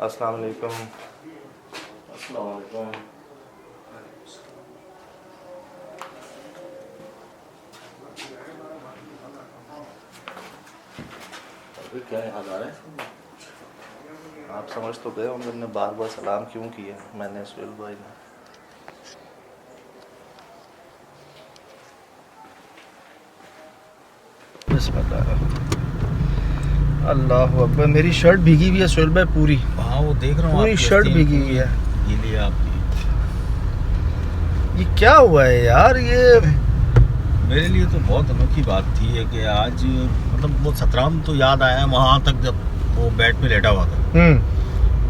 अस्सलाम वालेकुम। अस्सलाम वालेकुम। अभी क्या याद आ रहा है? आप समझ तो गए होंगे मैंने बार बार सलाम क्यों किया मैंने सुहेल भाई ने। अल्लाह अकबर। मेरी शर्ट भीगी हुई है सुहेल भाई पूरी। हाँ वो देख रहा हूँ, पूरी आपकी शर्ट आस्तीन भीगी हुई है। ये लिए आपकी। ये क्या हुआ है यार? ये मेरे लिए तो बहुत अनोखी बात थी है कि आज मतलब वो 17 तो याद आया वहाँ तक जब वो बेड पे लेटा हुआ था,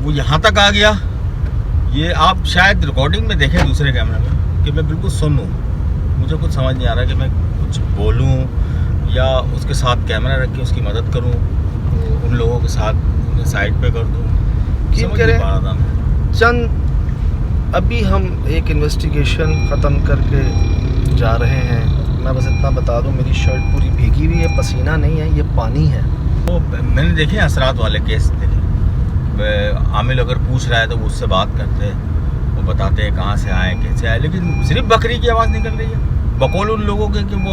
वो यहाँ तक आ गया। ये आप शायद रिकॉर्डिंग में देखें दूसरे कैमरे में कि मैं बिल्कुल सुन हूँ। मुझे कुछ समझ नहीं आ रहा कि मैं कुछ बोलूँ या उसके साथ कैमरा रख के उसकी मदद करूँ, उन लोगों के साथ उन्हें साइड पे कर दूँ। समझ नहीं पा रहा था मैं। चंद अभी हम एक इन्वेस्टिगेशन ख़त्म करके जा रहे हैं। मैं बस इतना बता दूं, मेरी शर्ट पूरी भीगी हुई है, पसीना नहीं है, ये पानी है। तो मैंने देखे असरात वाले केस देखे। आमिल अगर पूछ रहा है तो वो उससे बात करते हैं, वो बताते हैं कहाँ से आए कैसे आए, लेकिन सिर्फ बकरी की आवाज़ निकल रही है। बकौल उन लोगों के कि वो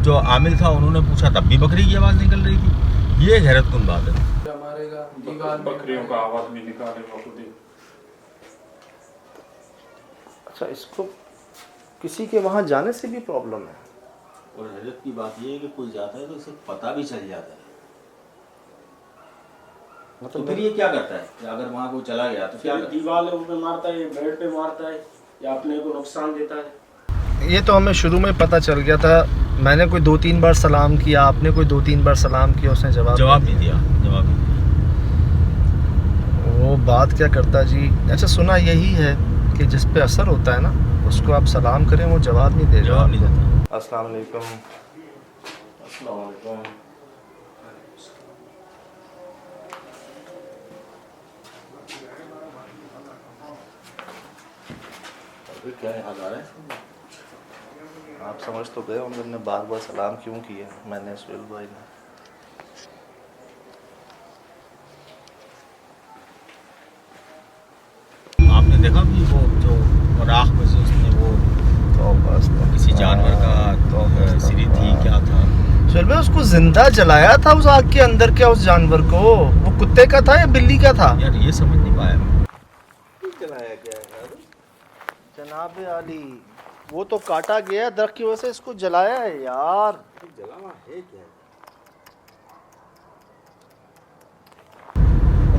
जो आमिल था उन्होंने पूछा तब भी बकरी की आवाज़ निकल रही थी। ये हैरतकुन बात है। बकरियों का आवाज़ भी निकालेगा खुद ही। अच्छा, इसको किसी के वहाँ जाने से भी प्रॉब्लम है? और हैरत की बात ये है कि कोई जाता है तो उसे पता भी चल जाता है। मतलब तो फिर ये क्या करता है कि अगर वहाँ कोई चला गया तो क्या करता है? दीवार पे मारता है, बेड पे मारता है या अपने को नुकसान देता है। ये तो हमें शुरू में पता चल गया था। मैंने कोई 2-3 बार सलाम किया, आपने कोई 2-3 बार सलाम किया, उसने जवाब नहीं दिया। वो बात क्या करता जी? अच्छा, सुना यही है कि जिस पे असर होता है ना उसको आप सलाम करें वो जवाब नहीं देगा। जवाब नहीं देता। अस्सलाम वालेकुम। अस्सलाम वालेकुम। अभी क्या याद आ रहा है? आप समझ तो गए होंगे मैंने बार बार सलाम क्यों किया मैंने सुहेल भाई ने। आपने देखा कि वो जो राख में से उसने वो तो बस किसी जानवर का तो सीरी थी, क्या था? सुहेल भाई, उसको जिंदा जलाया था उस आग के अंदर क्या उस जानवर को? वो कुत्ते का था या बिल्ली का था? यार ये समझ नहीं पाया मैं। जलाया गया है जनाब आली। वो तो काटा गया दरख्त की वजह से, इसको जलाया है यार। जलावा है क्या?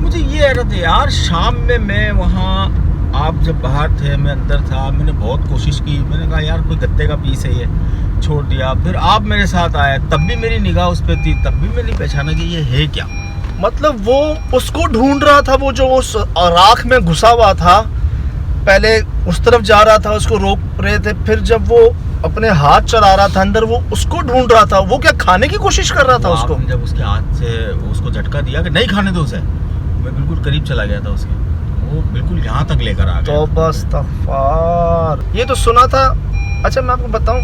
मुझे ये हैरत है यार, शाम में मैं वहाँ, आप जब बाहर थे मैं अंदर था, मैंने बहुत कोशिश की, मैंने कहा यार कोई गत्ते का पीस है ये, छोड़ दिया। फिर आप मेरे साथ आए, तब भी मेरी निगाह उस पर थी, तब भी मैं नहीं पहचाना कि ये है क्या। मतलब वो उसको ढूंढ रहा था, वो जो उस राख में घुसा हुआ था। पहले उस तरफ जा रहा था, उसको रोक रहे थे, फिर जब वो अपने हाथ चला रहा था अंदर, वो उसको ढूंढ रहा था। वो क्या खाने की कोशिश कर रहा था उसको? आपने जब उसके हाथ से उसको झटका दिया कि नहीं खाने दो उसे, मैं बिल्कुल करीब चला गया था उसके, वो बिल्कुल यहाँ तक लेकर आ गया। तौबा इस्तग़फ़ार। ये तो सुना था। अच्छा, मैं आपको बताऊं,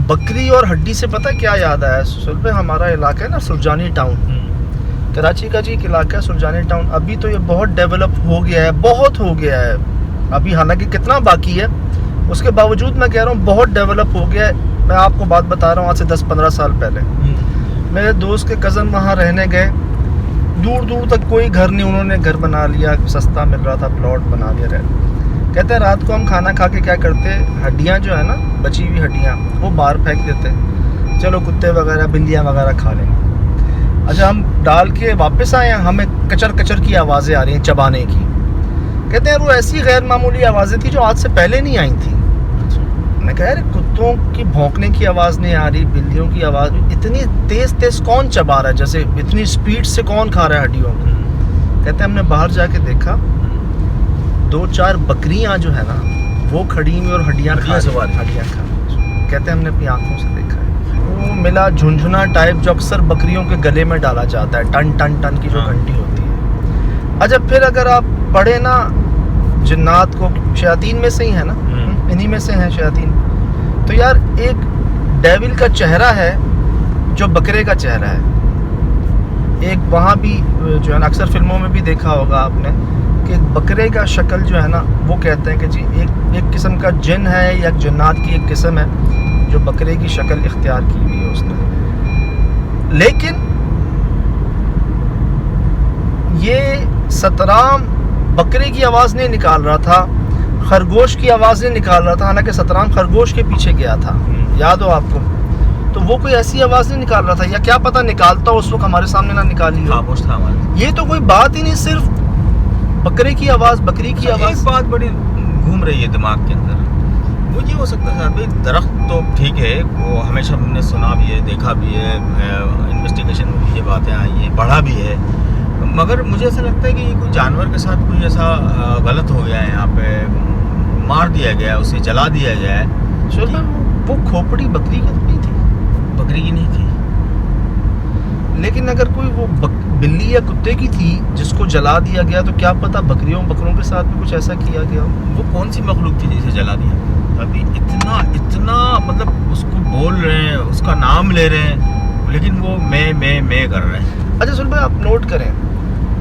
बकरी और हड्डी से पता क्या याद आया? सुहेल भाई, हमारा इलाका है ना सुरजानी टाउन, कराची का जी एक इलाका है सुरजानी टाउन। अभी तो ये बहुत डेवलप हो गया है, बहुत हो गया है। अभी हालांकि कितना बाकी है, उसके बावजूद मैं कह रहा हूँ बहुत डेवलप हो गया है। मैं आपको बात बता रहा हूँ, आज से 10-15 साल पहले मेरे दोस्त के कज़न वहाँ रहने गए। दूर दूर तक कोई घर नहीं, उन्होंने घर बना लिया, सस्ता मिल रहा था, प्लॉट बना लिया रहे। कहते हैं रात को हम खाना खा के क्या करते, हड्डियाँ जो है ना, बची हुई हड्डियाँ, वो बाहर फेंक देते, चलो कुत्ते वगैरह बिल्लियाँ वगैरह खा लेंगे। अच्छा, हम डाल के वापस आए, हमें कचर कचर की आवाज़ें आ रही हैं चबाने की। कहते हैं वो ऐसी गैर मामूली आवाज़ें थी जो आज से पहले नहीं आई थी। मैं कह रहा, कुत्तों की भौंकने की आवाज़ नहीं आ रही, बिल्लियों की आवाज़, इतनी तेज़ तेज़ कौन चबा रहा है, जैसे इतनी स्पीड से कौन खा रहा है हड्डियों को? कहते हैं हमने बाहर जाके देखा, 2-4 बकरियाँ जो है ना वो खड़ी हुई और हड्डियाँ खा। कहते हैं हमने अपनी आँखों से देखा है। वो मिला झुनझुना टाइप जो अक्सर बकरियों के गले में डाला जाता है, टन टन टन की जो घंटी होती है। अच्छा, फिर अगर आप पढ़े ना जिन्नात को, शयातीन में से ही है ना, इन्हीं में से हैं शयातीन, तो यार एक डेविल का चेहरा है जो बकरे का चेहरा है। एक वहाँ भी जो है ना, अक्सर फिल्मों में भी देखा होगा आपने कि एक बकरे का शक्ल जो है ना, वो कहते हैं कि जी एक किस्म का जिन है या जन्नात की एक किस्म है जो बकरे की शक्ल इख्तियार की हुई है उसने। लेकिन ये सतराम बकरे की आवाज़ नहीं निकाल रहा था, खरगोश की आवाज़ नहीं निकाल रहा था, हालांकि सतराम खरगोश के पीछे गया था, याद हो आपको। तो वो कोई ऐसी आवाज़ नहीं निकाल रहा था, या क्या पता निकालता उस वक्त हमारे सामने ना निकाली हो। खामोश था हमारे। ये तो कोई बात ही नहीं, सिर्फ बकरे की आवाज़, बकरी की आवाज़। एक बात बड़ी घूम रही है दिमाग के अंदर, वो ये हो सकता है भाई, दरख्त तो ठीक है, वो हमेशा हमने सुना भी है, देखा भी है, इन्वेस्टिगेशन में भी ये बातें आई हैं, पढ़ा भी है, मगर मुझे ऐसा लगता है कि कोई जानवर के साथ कोई ऐसा गलत हो गया है, यहाँ पे मार दिया गया है, उसे जला दिया गया है। चलो, वो खोपड़ी बकरी की नहीं थी, बकरी की नहीं थी, लेकिन अगर कोई वो बिल्ली या कुत्ते की थी जिसको जला दिया गया, तो क्या पता बकरियों के साथ भी कुछ ऐसा किया गया हो। वो कौन सी मखलूक थी जिसे जला दिया? अभी इतना मतलब उसको बोल रहे हैं, उसका नाम ले रहे हैं, लेकिन वो मैं कर रहे हैं। अच्छा सुन भाई, आप नोट करें,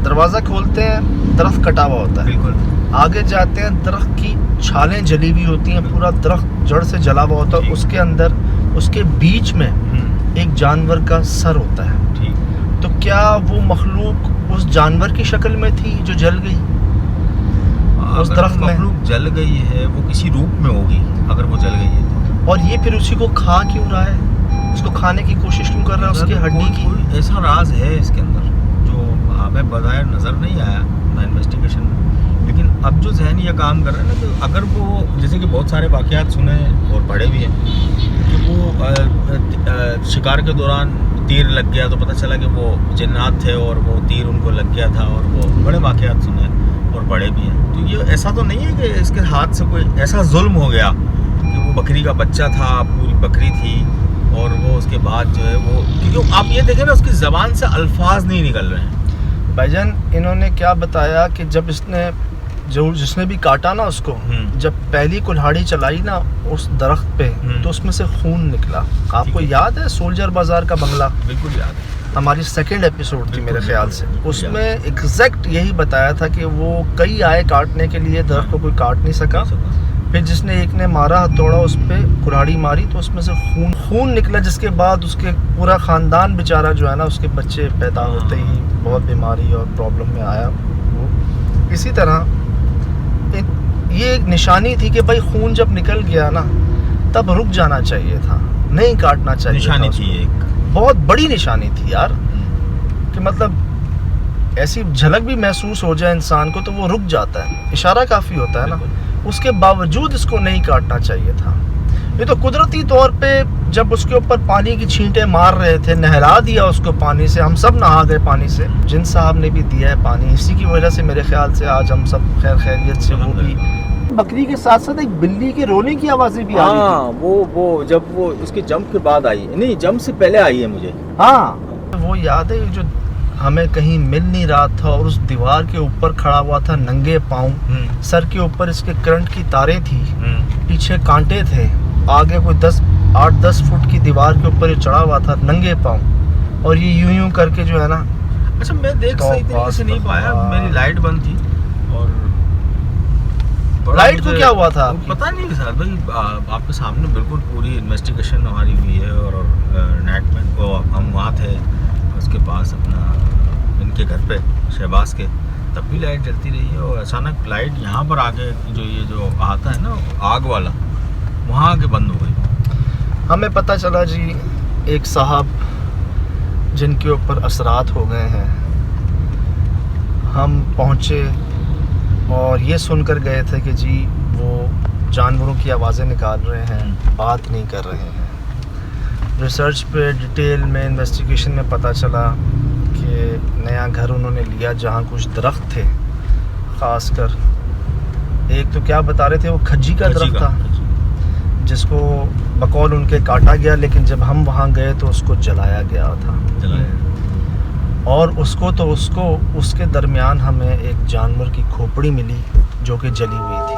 दरवाज़ा खोलते हैं, दरख्त कटा हुआ होता है, बिल्कुल। आगे जाते हैं, दरख्त की छालें जली हुई होती हैं, पूरा दरख्त जड़ से जला हुआ होता है, उसके अंदर उसके बीच में एक जानवर का सर होता है। ठीक। तो क्या वो मखलूक उस जानवर की शक्ल में थी जो जल गई उस दरख्त में? मखलूक जल गई है, वो किसी रूप में होगी अगर वो जल गई है तो। और ये फिर उसी को खा क्यों रहा है, उसको खाने की कोशिश क्यों कर रहा है, उसकी हड्डी की? कोई ऐसा राज है इसके अंदर जो हमें बज़ाहिर नज़र नहीं आया ना इन्वेस्टिगेशन में, लेकिन अब जो जहन ये काम कर रहे हैं ना, तो अगर वो जैसे कि बहुत सारे वाक़यात सुने और पढ़े भी हैं कि वो शिकार के दौरान तीर लग गया तो पता चला कि वो जिन्नात थे और वो तीर उनको लग गया था, और वो बड़े वाक़यात सुने और पढ़े भी हैं। तो ये ऐसा तो नहीं है कि इसके हाथ से कोई ऐसा जुल्म हो गया कि वो बकरी का बच्चा था, पूरी बकरी थी, और वो उसके बाद जो है वो, क्योंकि आप ये देखें ना, उसकी ज़बान से अल्फाज नहीं निकल रहे हैं। भाईजान इन्होंने क्या बताया कि जब जिसने भी काटा ना उसको, जब पहली कुल्हाड़ी चलाई ना उस दरख्त पे, तो उसमें से खून निकला। आपको याद है सोल्जर बाजार का बंगला? बिल्कुल याद है, हमारी सेकंड एपिसोड थी मेरे ख्याल से, उसमें याद। एग्जैक्ट यही बताया था कि वो कई आए काटने के लिए, दरख्त को कोई काट नहीं सका। फिर जिसने एक ने मारा, हथौड़ा उस पर कुल्हाड़ी मारी, तो उसमें से खून निकला, जिसके बाद उसके पूरा ख़ानदान बेचारा जो है ना, उसके बच्चे पैदा होते ही बहुत बीमारी और प्रॉब्लम में आया वो। इसी तरह ये एक निशानी थी कि भाई खून जब निकल गया ना, तब रुक जाना चाहिए था, नहीं काटना चाहिए। निशानी थी एक बहुत बड़ी निशानी थी यार, कि मतलब ऐसी झलक भी महसूस हो जाए इंसान को तो वो रुक जाता है, इशारा काफ़ी होता है ना। उसके बावजूद इसको नहीं काटना चाहिए था। ये तो कुदरती तौर पे जब उसके ऊपर पानी की छींटे मार रहे थे, नहला दिया उसको पानी से, हम सब नहा गए पानी से, जिन साहब ने भी दिया है पानी, इसी की वजह से मेरे ख्याल से आज हम सब खैर खैरियत से। वो भी बकरी के साथ साथ एक बिल्ली के रोने की आवाज़ें भी आ रही थी। वो जब वो उसके जंप के बाद आई, नहीं जंप से पहले आई है मुझे। हाँ, वो याद है जो हमें कहीं मिल नहीं रहा था और उस दीवार के ऊपर खड़ा हुआ था नंगे पाँव, सर के ऊपर इसके करंट की तारें थी, पीछे कांटे थे, आगे कोई 8-10 फुट की दीवार के ऊपर ये चढ़ा हुआ था नंगे पाँव, और ये यूं करके जो है ना। अच्छा, मैं देख सही तरीके से नहीं पाया, मेरी लाइट बंद थी, और लाइट को क्या हुआ था? पता नहीं सर भाई, आपके सामने बिल्कुल पूरी इन्वेस्टिगेशन हमारी हुई है, और नेट में हम वहाँ थे उसके पास अपना इनके घर पे शहबाज के, तब भी लाइट जलती रही है, और अचानक लाइट यहाँ पर आके ये जो आता है ना आग वाला, वहाँ आके बंद हो गई। हमें पता चला जी एक साहब जिनके ऊपर असरात हो गए हैं, हम पहुँचे और ये सुनकर गए थे कि जी वो जानवरों की आवाज़ें निकाल रहे हैं, बात नहीं कर रहे हैं। रिसर्च पे डिटेल में इन्वेस्टिगेशन में पता चला कि नया घर उन्होंने लिया जहाँ कुछ दरख्त थे, ख़ासकर एक तो क्या बता रहे थे, वो खज्जी का दरख्त था जिसको बकौल उनके काटा गया, लेकिन जब हम वहाँ गए तो उसको जलाया गया था। और उसके दरमियान हमें एक जानवर की खोपड़ी मिली जो कि जली हुई थी।